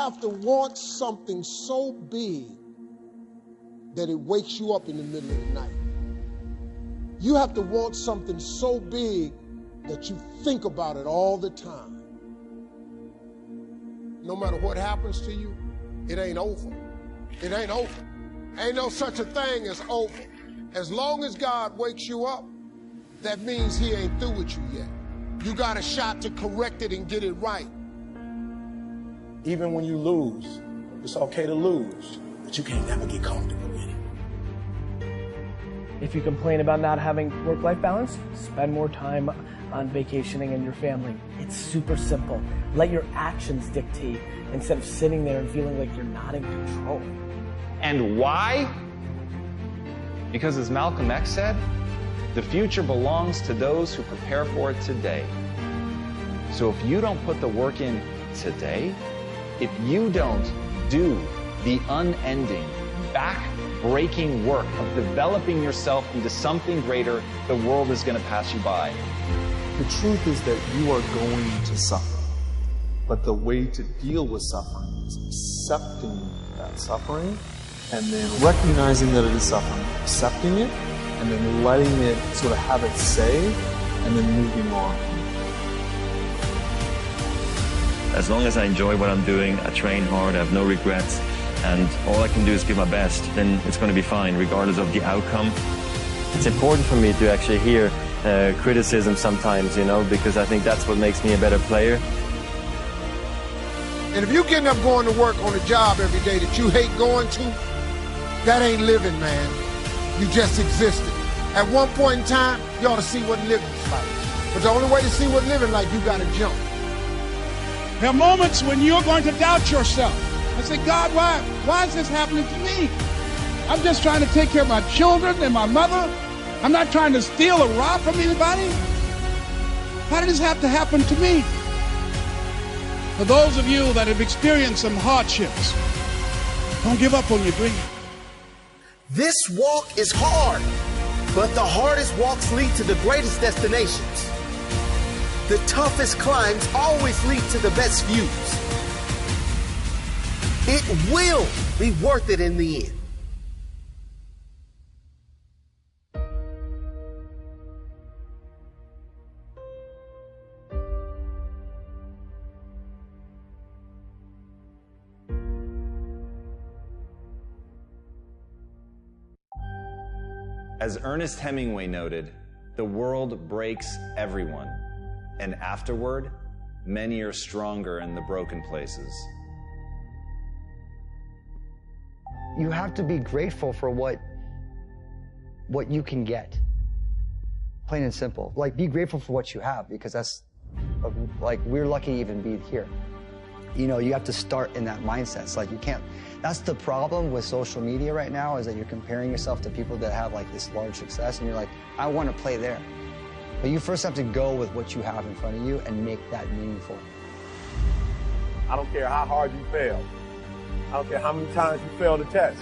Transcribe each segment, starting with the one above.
have to want something so big that it wakes you up in the middle of the night. You have to want something so big that you think about it all the time. No matter what happens to you, it ain't over. It ain't over. Ain't no such a thing as over. As long as God wakes you up, that means he ain't through with you yet. You got a shot to correct it and get it right. Even when you lose, it's okay to lose, but you can't never get comfortable with it. If you complain about not having work-life balance, spend more time on vacationing and your family. It's super simple. Let your actions dictate instead of sitting there and feeling like you're not in control. And why? Because as Malcolm X said, the future belongs to those who prepare for it today. So if you don't put the work in today, if you don't do the unending, back-breaking work of developing yourself into something greater, the world is going to pass you by. The truth is that you are going to suffer. But the way to deal with suffering is accepting that suffering and then recognizing that it is suffering, accepting it, and then letting it sort of have its say, and then moving on. As long as I enjoy what I'm doing, I train hard, I have no regrets, and all I can do is give my best, then it's going to be fine, regardless of the outcome. It's important for me to actually hear criticism sometimes, you know, because I think that's what makes me a better player. And if you getting up going to work on a job every day that you hate going to, that ain't living, man. You just existed. At one point in time, you ought to see what living's like. But the only way to see what living like, you gotta jump. There are moments when you're going to doubt yourself. I say, God, why is this happening to me? I'm just trying to take care of my children and my mother. I'm not trying to steal or rob from anybody. Why did this have to happen to me? For those of you that have experienced some hardships, don't give up on your dream. This walk is hard, but the hardest walks lead to the greatest destinations. The toughest climbs always lead to the best views. It will be worth it in the end. As Ernest Hemingway noted, the world breaks everyone, and afterward, many are stronger in the broken places. You have to be grateful for what you can get. Plain and simple. Like, be grateful for what you have, because that's, like, we're lucky to even be here. You know, you have to start in that mindset. It's like you can't, that's the problem with social media right now, is that you're comparing yourself to people that have like this large success, and you're like, I want to play there. But you first have to go with what you have in front of you and make that meaningful. I don't care how hard you fail. I don't care how many times you fail the test.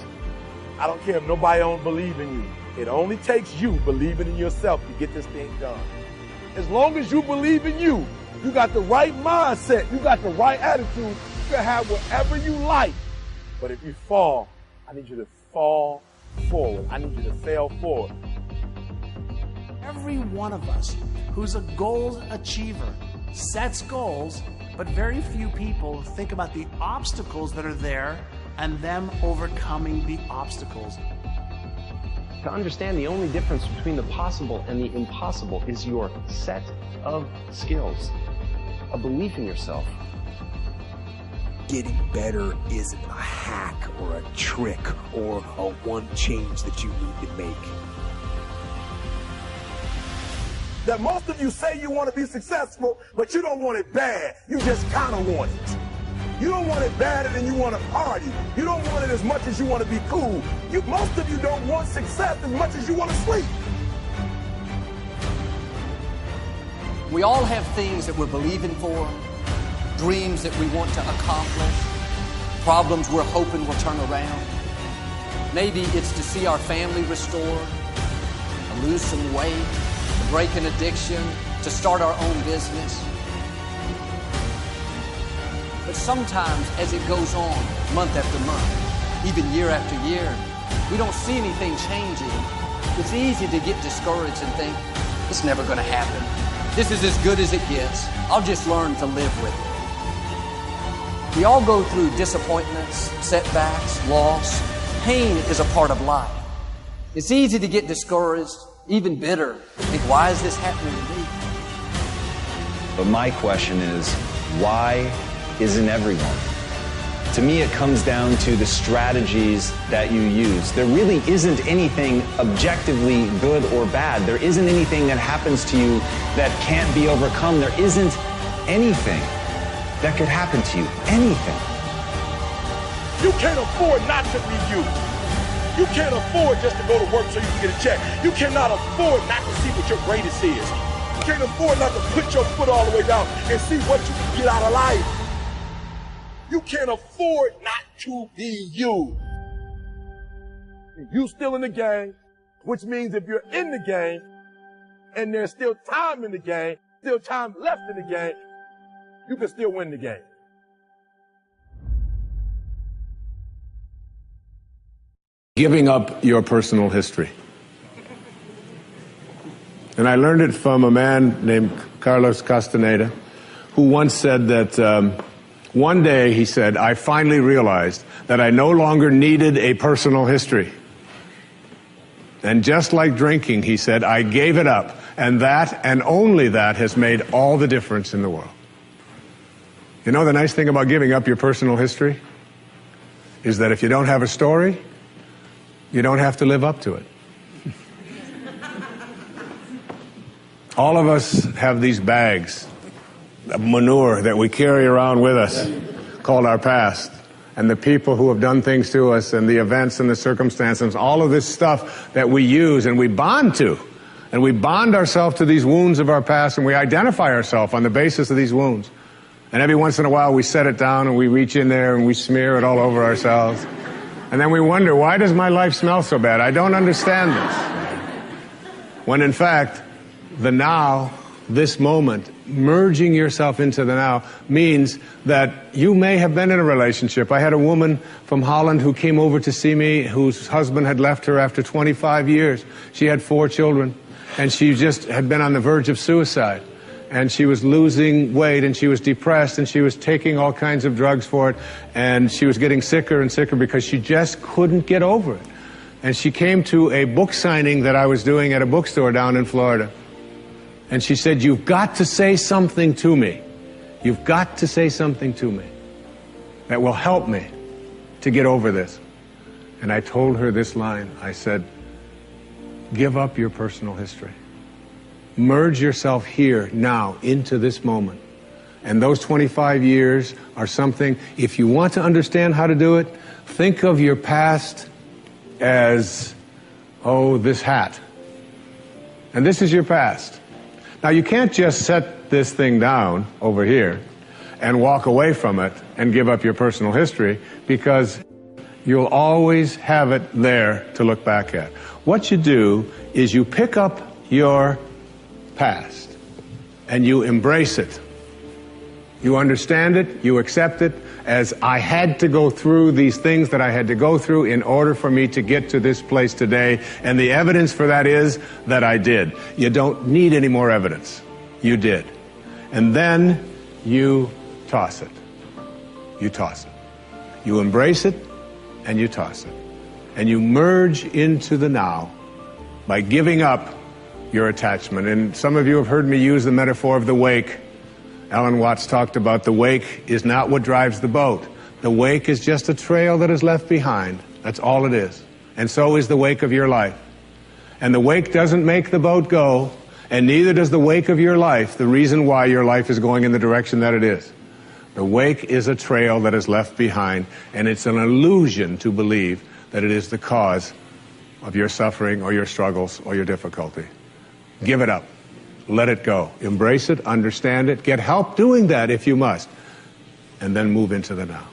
I don't care if nobody don't believe in you. It only takes you believing in yourself to get this thing done. As long as you believe in you, you got the right mindset, you got the right attitude, you can have whatever you like. But if you fall, I need you to fall forward. I need you to fail forward. Every one of us who's a goal achiever sets goals, but very few people think about the obstacles that are there and them overcoming the obstacles. To understand, the only difference between the possible and the impossible is your set of skills, a belief in yourself. Getting better isn't a hack or a trick or a one change that you need to make. That most of you say you want to be successful, but you don't want it bad. You just kind of want it. You don't want it badder than you want to party. You don't want it as much as you want to be cool. Most of you don't want success as much as you want to sleep. We all have things that we're believing for, dreams that we want to accomplish, problems we're hoping will turn around. Maybe it's to see our family restored, to lose some weight, to break an addiction, to start our own business. But sometimes as it goes on, month after month, even year after year, we don't see anything changing. It's easy to get discouraged and think, it's never going to happen. This is as good as it gets. I'll just learn to live with it. We all go through disappointments, setbacks, loss. Pain is a part of life. It's easy to get discouraged, even bitter. Think, why is this happening to me? But my question is, why isn't everyone? To me, it comes down to the strategies that you use. There really isn't anything objectively good or bad. There isn't anything that happens to you that can't be overcome. There isn't anything that could happen to you. Anything. You can't afford not to be you. You can't afford just to go to work so you can get a check. You cannot afford not to see what your greatest is. You can't afford not to put your foot all the way down and see what you can get out of life. You can't afford not to be you. You still in the game, which means if you're in the game and there's still time in the game, still time left in the game, you can still win the game. Giving up your personal history. And I learned it from a man named Carlos Castaneda, who once said that one day, he said, I finally realized that I no longer needed a personal history. And just like drinking, he said, I gave it up. And that, and only that, has made all the difference in the world. You know the nice thing about giving up your personal history? Is that if you don't have a story, you don't have to live up to it. All of us have these bags of manure that we carry around with us called our past, and the people who have done things to us, and the events and the circumstances, all of this stuff that we use and we bond to, and we bond ourselves to these wounds of our past, and we identify ourselves on the basis of these wounds. And every once in a while we set it down and we reach in there and we smear it all over ourselves, and then we wonder, why does my life smell so bad? I don't understand this. When in fact, the now, this moment, merging yourself into the now, means that you may have been in a relationship. I had a woman from Holland who came over to see me, whose husband had left her after 25 years. She had 4 children, and she just had been on the verge of suicide. And she was losing weight, and she was depressed, and she was taking all kinds of drugs for it, and she was getting sicker and sicker because she just couldn't get over it. And she came to a book signing that I was doing at a bookstore down in Florida. And she said, you've got to say something to me. You've got to say something to me that will help me to get over this. And I told her this line. I said, give up your personal history. Merge yourself here, now, into this moment. And those 25 years are something, if you want to understand how to do it, think of your past as, oh, this hat. And this is your past. Now, you can't just set this thing down over here and walk away from it and give up your personal history, because you'll always have it there to look back at. What you do is you pick up your past and you embrace it. You understand it, you accept it as, I had to go through these things that I had to go through in order for me to get to this place today, and the evidence for that is that I did. You don't need any more evidence. You did. And then you toss it. You toss it. You embrace it and you toss it. And you merge into the now by giving up your attachment. And some of you have heard me use the metaphor of the wake. Alan Watts talked about the wake is not what drives the boat. The wake is just a trail that is left behind. That's all it is. And so is the wake of your life. And the wake doesn't make the boat go, and neither does the wake of your life the reason why your life is going in the direction that it is. The wake is a trail that is left behind, and it's an illusion to believe that it is the cause of your suffering or your struggles or your difficulty. Give it up. Let it go. Embrace it, understand it, get help doing that if you must, and then move into the now.